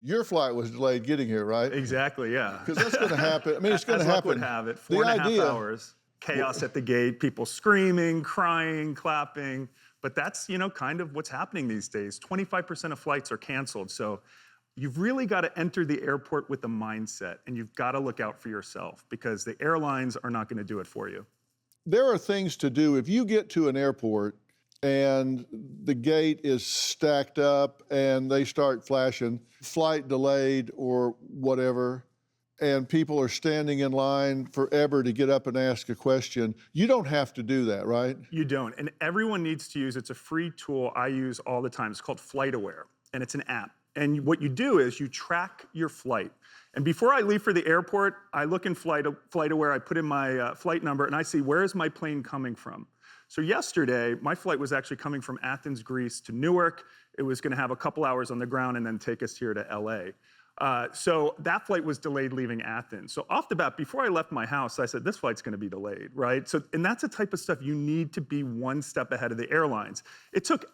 Your flight was delayed getting here, right? Exactly, yeah. Because that's going to happen. I mean, it's going to As luck happen. would have it, 4.5 hours, chaos at the gate, people screaming, crying, clapping. But that's, kind of what's happening these days. 25% of flights are canceled. So you've really got to enter the airport with a mindset, and you've got to look out for yourself because the airlines are not going to do it for you. There are things to do. If you get to an airport and the gate is stacked up and they start flashing, flight delayed or whatever, and people are standing in line forever to get up and ask a question, you don't have to do that, right? You don't, and everyone needs to use, it's a free tool I use all the time. It's called FlightAware, and it's an app. And what you do is you track your flight. And before I leave for the airport, I look in FlightAware, I put in my flight number, and I see where is my plane coming from. So yesterday, my flight was actually coming from Athens, Greece to Newark. It was gonna have a couple hours on the ground and then take us here to LA. So that flight was delayed leaving Athens. So off the bat, before I left my house, I said, this flight's gonna be delayed, right? So, and that's the type of stuff you need to be one step ahead of the airlines.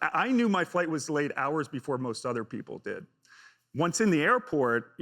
I knew my flight was delayed hours before most other people did. Once in the airport,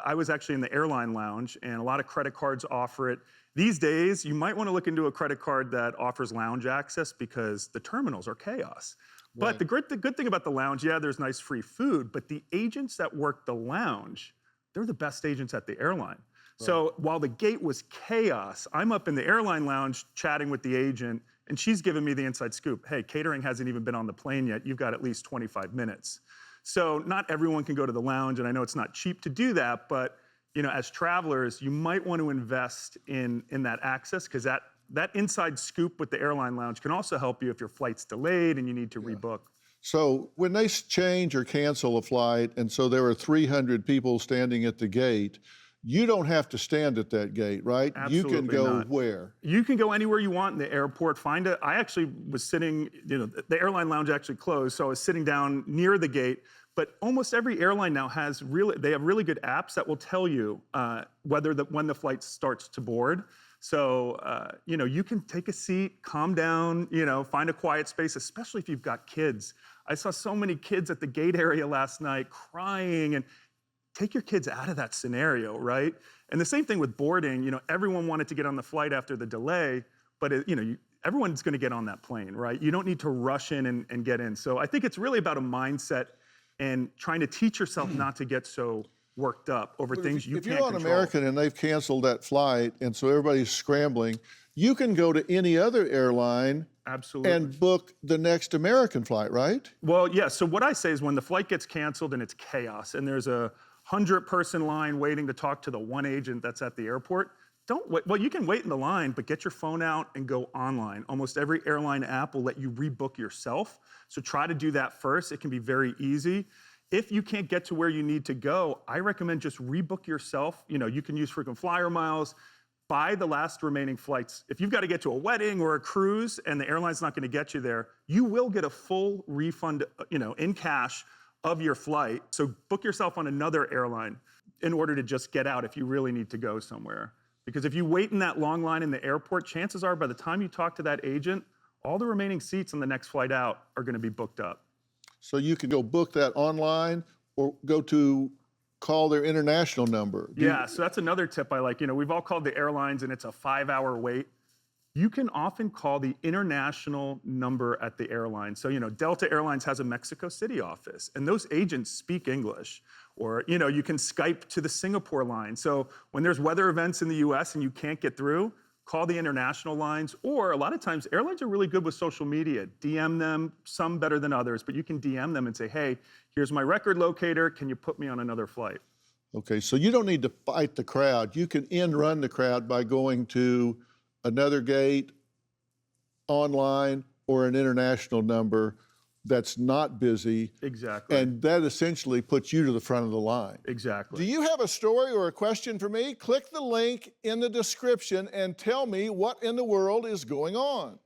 I was actually in the airline lounge, and a lot of credit cards offer it. These days, you might want to look into a credit card that offers lounge access because the terminals are chaos. Right. But the good thing about the lounge, yeah, there's nice free food, but the agents that work the lounge, they're the best agents at the airline. Right. So while the gate was chaos, I'm up in the airline lounge chatting with the agent, and she's giving me the inside scoop. Hey, catering hasn't even been on the plane yet. You've got at least 25 minutes. So not everyone can go to the lounge, and I know it's not cheap to do that, but as travelers, you might want to invest in that access because that inside scoop with the airline lounge can also help you if your flight's delayed and you need to rebook. So when they change or cancel a flight, and so there are 300 people standing at the gate, you don't have to stand at that gate, right? Absolutely you can go not. Where? You can go anywhere you want in the airport. I actually was sitting, the airline lounge actually closed, so I was sitting down near the gate. But almost every airline now they have really good apps that will tell you when the flight starts to board. So, you can take a seat, calm down, find a quiet space, especially if you've got kids. I saw so many kids at the gate area last night crying, and take your kids out of that scenario, right? And the same thing with boarding, everyone wanted to get on the flight after the delay, but everyone's gonna get on that plane, right? You don't need to rush in and get in. So I think it's really about a mindset and trying to teach yourself not to get so worked up over things you can't control. If you're on American and they've canceled that flight, and so everybody's scrambling, you can go to any other airline Absolutely. And book the next American flight, right? Well, yeah, so what I say is when the flight gets canceled and it's chaos and there's a 100-person line waiting to talk to the one agent that's at the airport, don't wait. Well, you can wait in the line, but get your phone out and go online. Almost every airline app will let you rebook yourself. So try to do that first. It can be very easy. If you can't get to where you need to go, I recommend just rebook yourself. You can use frequent flyer miles. Buy the last remaining flights. If you've got to get to a wedding or a cruise and the airline's not going to get you there, you will get a full refund, in cash of your flight. So book yourself on another airline in order to just get out if you really need to go somewhere. Because if you wait in that long line in the airport, chances are by the time you talk to that agent, all the remaining seats on the next flight out are going to be booked up. So you can go book that online or call their international number. Yeah, so that's another tip I like. We've all called the airlines and it's a 5-hour wait. You can often call the international number at the airline. So, Delta Airlines has a Mexico City office, and those agents speak English. Or, you can Skype to the Singapore line. So when there's weather events in the US and you can't get through, call the international lines. Or a lot of times, airlines are really good with social media. DM them, some better than others, but you can DM them and say, hey, here's my record locator. Can you put me on another flight? Okay, so you don't need to fight the crowd. You can run the crowd by going to another gate, online, or an international number that's not busy. Exactly. And that essentially puts you to the front of the line. Exactly. Do you have a story or a question for me? Click the link in the description and tell me what in the world is going on.